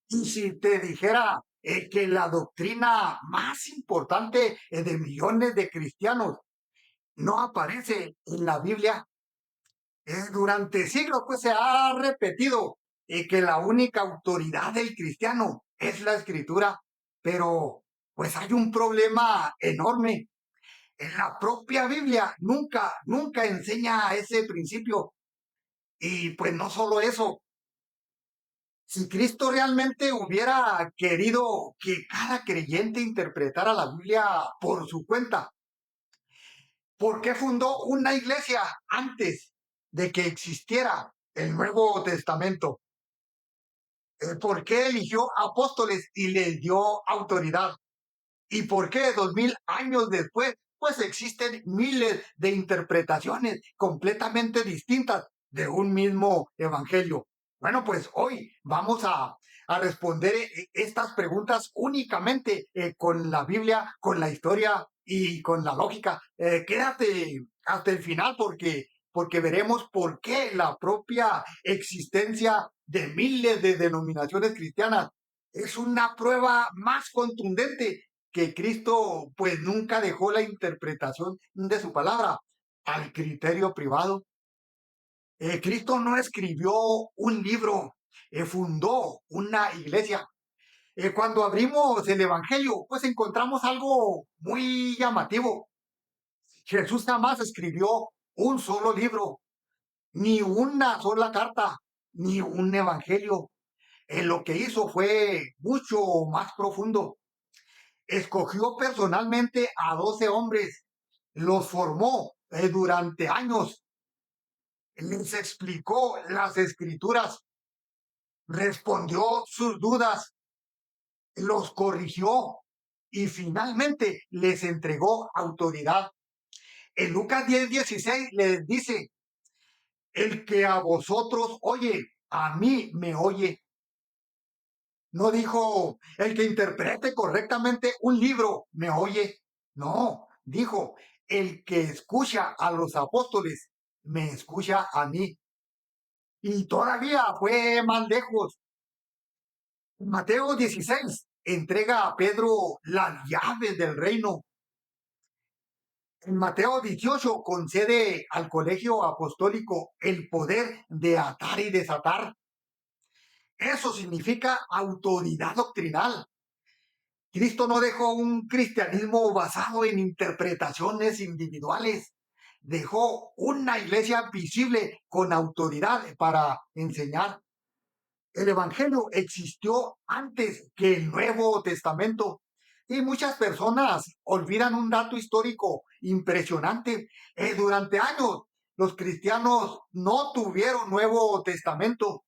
Y si te dijera que la doctrina más importante de millones de cristianos no aparece en la Biblia, durante siglos pues se ha repetido que la única autoridad del cristiano es la escritura, pero pues hay un problema enorme. En la propia Biblia nunca enseña ese principio. Y pues no solo eso, si Cristo realmente hubiera querido que cada creyente interpretara la Biblia por su cuenta, ¿por qué fundó una iglesia antes de que existiera el Nuevo Testamento? ¿Por qué eligió apóstoles y les dio autoridad? ¿Y por qué 2000 años después, pues existen miles de interpretaciones completamente distintas de un mismo evangelio? Bueno, pues hoy vamos a responder estas preguntas únicamente con la Biblia, con la historia y con la lógica. Quédate hasta el final porque veremos por qué la propia existencia de miles de denominaciones cristianas es una prueba más contundente que Cristo pues nunca dejó la interpretación de su palabra al criterio privado. Cristo no escribió un libro, fundó una iglesia. Cuando abrimos el Evangelio, pues encontramos algo muy llamativo. Jesús jamás escribió un solo libro, ni una sola carta, ni un evangelio. Lo que hizo fue mucho más profundo. Escogió personalmente a 12 hombres, los formó durante años, les explicó las escrituras, respondió sus dudas, los corrigió y finalmente les entregó autoridad. En Lucas 10:16 les dice, el que a vosotros oye, a mí me oye. No dijo, el que interprete correctamente un libro me oye. No, dijo, el que escucha a los apóstoles me escucha a mí. Y todavía fue más lejos. Mateo 16 entrega a Pedro las llaves del reino. En Mateo 18 concede al colegio apostólico el poder de atar y desatar. Eso significa autoridad doctrinal. Cristo no dejó un cristianismo basado en interpretaciones individuales. Dejó una iglesia visible con autoridad para enseñar. El Evangelio existió antes que el Nuevo Testamento. Y muchas personas olvidan un dato histórico impresionante. Durante años los cristianos no tuvieron Nuevo Testamento.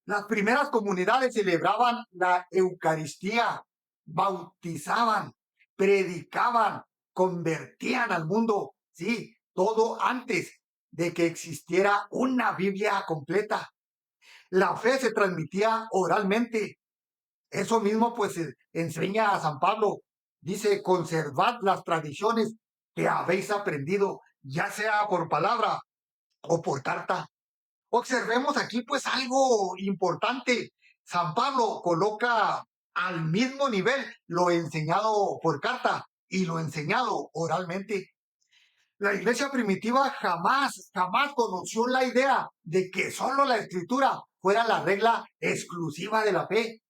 Las primeras comunidades celebraban la Eucaristía, bautizaban, predicaban, convertían al mundo, sí, todo antes de que existiera una Biblia completa. La fe se transmitía oralmente. Eso mismo pues enseña a San Pablo. Dice, conservad las tradiciones que habéis aprendido, ya sea por palabra o por carta. Observemos aquí pues algo importante. San Pablo coloca al mismo nivel lo enseñado por carta y lo enseñado oralmente. La iglesia primitiva jamás conoció la idea de que solo la escritura fuera la regla exclusiva de la fe.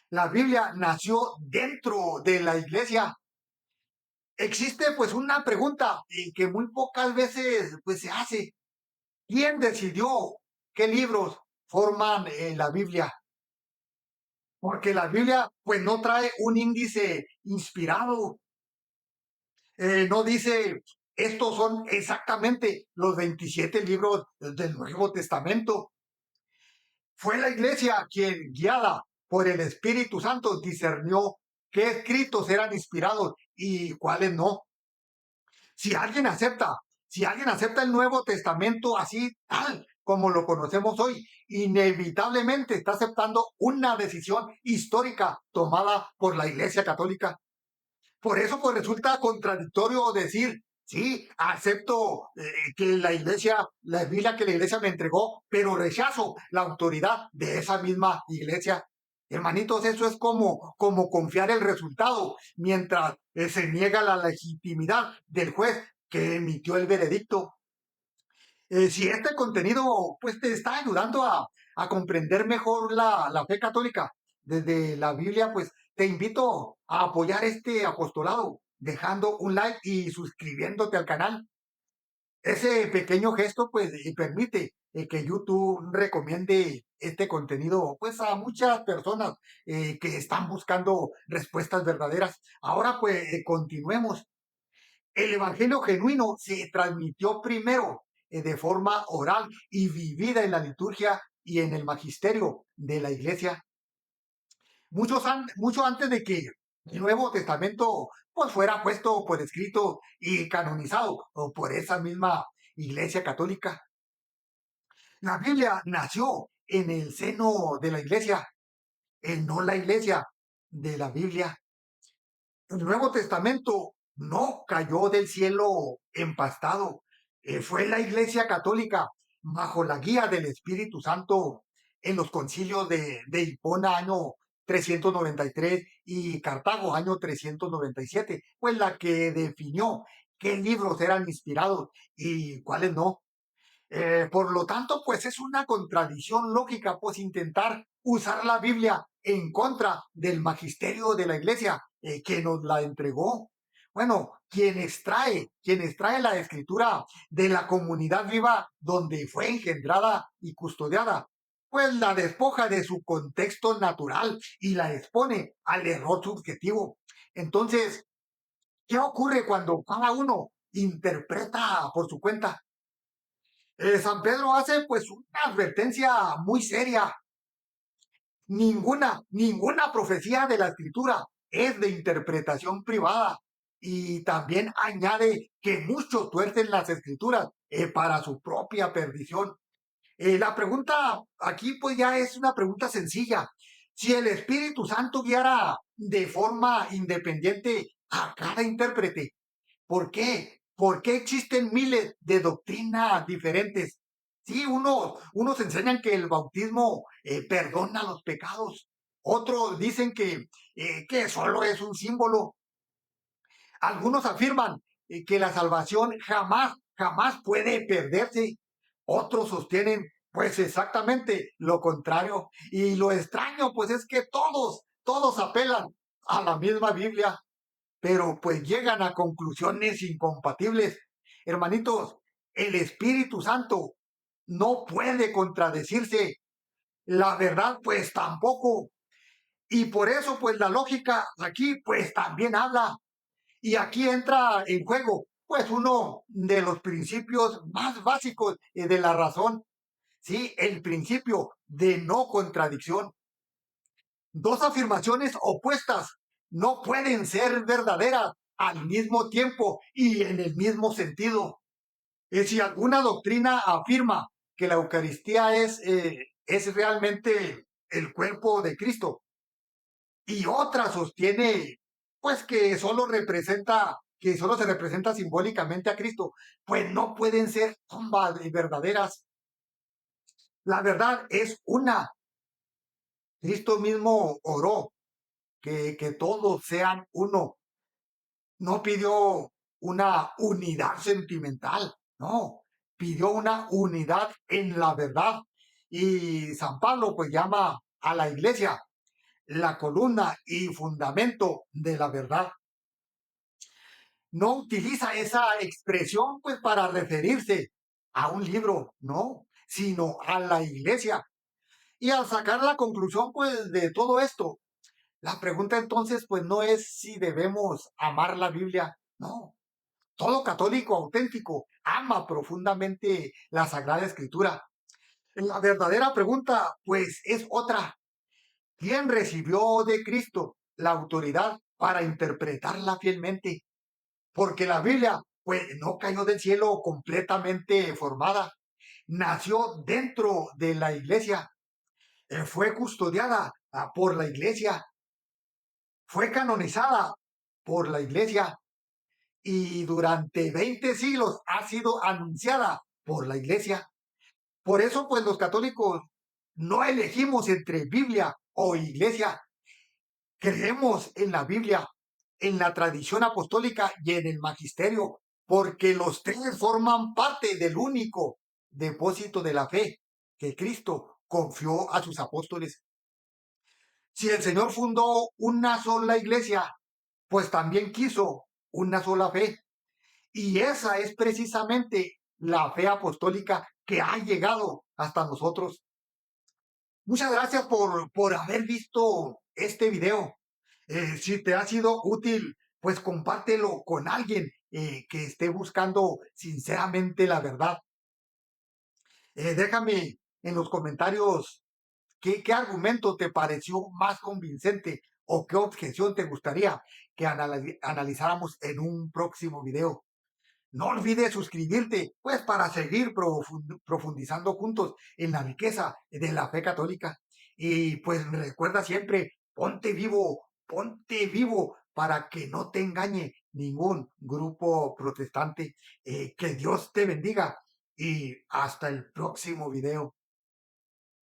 La Biblia nació dentro de la iglesia. Existe pues una pregunta que muy pocas veces pues se hace. ¿Quién decidió qué libros forman la Biblia? Porque la Biblia pues no trae un índice inspirado, no dice estos son exactamente los 27 libros del Nuevo Testamento. Fue la iglesia quien, guiada por el Espíritu Santo, discernió qué escritos eran inspirados y cuáles no. Si alguien acepta, si alguien acepta el Nuevo Testamento así, tal como lo conocemos hoy, inevitablemente está aceptando una decisión histórica tomada por la Iglesia Católica. Por eso pues resulta contradictorio decir, sí, acepto que la Biblia que la Iglesia me entregó, pero rechazo la autoridad de esa misma Iglesia. Hermanitos, eso es como confiar el resultado mientras se niega la legitimidad del juez que emitió el veredicto. Si este contenido pues te está ayudando a comprender mejor la fe católica desde la Biblia, pues te invito a apoyar este apostolado dejando un like y suscribiéndote al canal. Ese pequeño gesto pues permite que YouTube recomiende este contenido pues a muchas personas que están buscando respuestas verdaderas. Ahora pues continuemos. El evangelio genuino se transmitió primero de forma oral y vivida en la liturgia y en el magisterio de la iglesia. Mucho antes de que el Nuevo Testamento pues, fuera puesto por escrito y canonizado o por esa misma iglesia católica. La Biblia nació en el seno de la iglesia, no la iglesia de la Biblia. El Nuevo Testamento no cayó del cielo empastado. Fue la Iglesia Católica, bajo la guía del Espíritu Santo, en los concilios de Hipona, año 393, y Cartago, año 397, pues la que definió qué libros eran inspirados y cuáles no. Por lo tanto, pues es una contradicción lógica, pues intentar usar la Biblia en contra del magisterio de la iglesia que nos la entregó. Bueno, quien extrae la escritura de la comunidad viva donde fue engendrada y custodiada, pues la despoja de su contexto natural y la expone al error subjetivo. Entonces, ¿qué ocurre cuando cada uno interpreta por su cuenta? San Pedro hace pues una advertencia muy seria. Ninguna profecía de la escritura es de interpretación privada. Y también añade que muchos tuercen las escrituras para su propia perdición. La pregunta aquí pues ya es una pregunta sencilla. Si el Espíritu Santo guiara de forma independiente a cada intérprete, ¿por qué? ¿Por qué existen miles de doctrinas diferentes? Sí, unos enseñan que el bautismo perdona los pecados, otros dicen que solo es un símbolo. Algunos afirman que la salvación jamás puede perderse. Otros sostienen pues exactamente lo contrario. Y lo extraño pues es que todos apelan a la misma Biblia, pero pues llegan a conclusiones incompatibles. Hermanitos, el Espíritu Santo no puede contradecirse, la verdad pues tampoco. Y por eso pues la lógica aquí pues también habla. Y aquí entra en juego pues uno de los principios más básicos de la razón, ¿sí? El principio de no contradicción. Dos afirmaciones opuestas no pueden ser verdaderas al mismo tiempo y en el mismo sentido. Si alguna doctrina afirma que la Eucaristía es realmente el cuerpo de Cristo y otra sostiene pues que solo se representa simbólicamente a Cristo, pues no pueden ser ambas verdaderas. La verdad es una. Cristo mismo oró que todos sean uno. No pidió una unidad sentimental, no, pidió una unidad en la verdad. Y San Pablo pues llama a la iglesia la columna y fundamento de la verdad. No utiliza esa expresión pues para referirse a un libro, no, sino a la iglesia. Y al sacar la conclusión pues de todo esto, la pregunta entonces pues no es si debemos amar la Biblia, no. Todo católico auténtico ama profundamente la Sagrada Escritura. La verdadera pregunta pues es otra. ¿Quién recibió de Cristo la autoridad para interpretarla fielmente? Porque la Biblia pues no cayó del cielo completamente formada. Nació dentro de la iglesia, fue custodiada por la iglesia, fue canonizada por la iglesia y durante 20 siglos ha sido anunciada por la iglesia. Por eso, pues los católicos No elegimos entre Biblia o iglesia. Creemos en la Biblia, en la tradición apostólica y en el magisterio, porque los tres forman parte del único depósito de la fe que Cristo confió a sus apóstoles. Si el Señor fundó una sola iglesia, pues también quiso una sola fe. Y esa es precisamente la fe apostólica que ha llegado hasta nosotros. Muchas gracias por haber visto este video. Si te ha sido útil, pues compártelo con alguien que esté buscando sinceramente la verdad. Déjame en los comentarios qué argumento te pareció más convincente o qué objeción te gustaría que analizáramos en un próximo video. No olvides suscribirte, pues para seguir profundizando juntos en la riqueza de la fe católica. Y pues recuerda siempre, ponte vivo para que no te engañe ningún grupo protestante. Que Dios te bendiga y hasta el próximo video.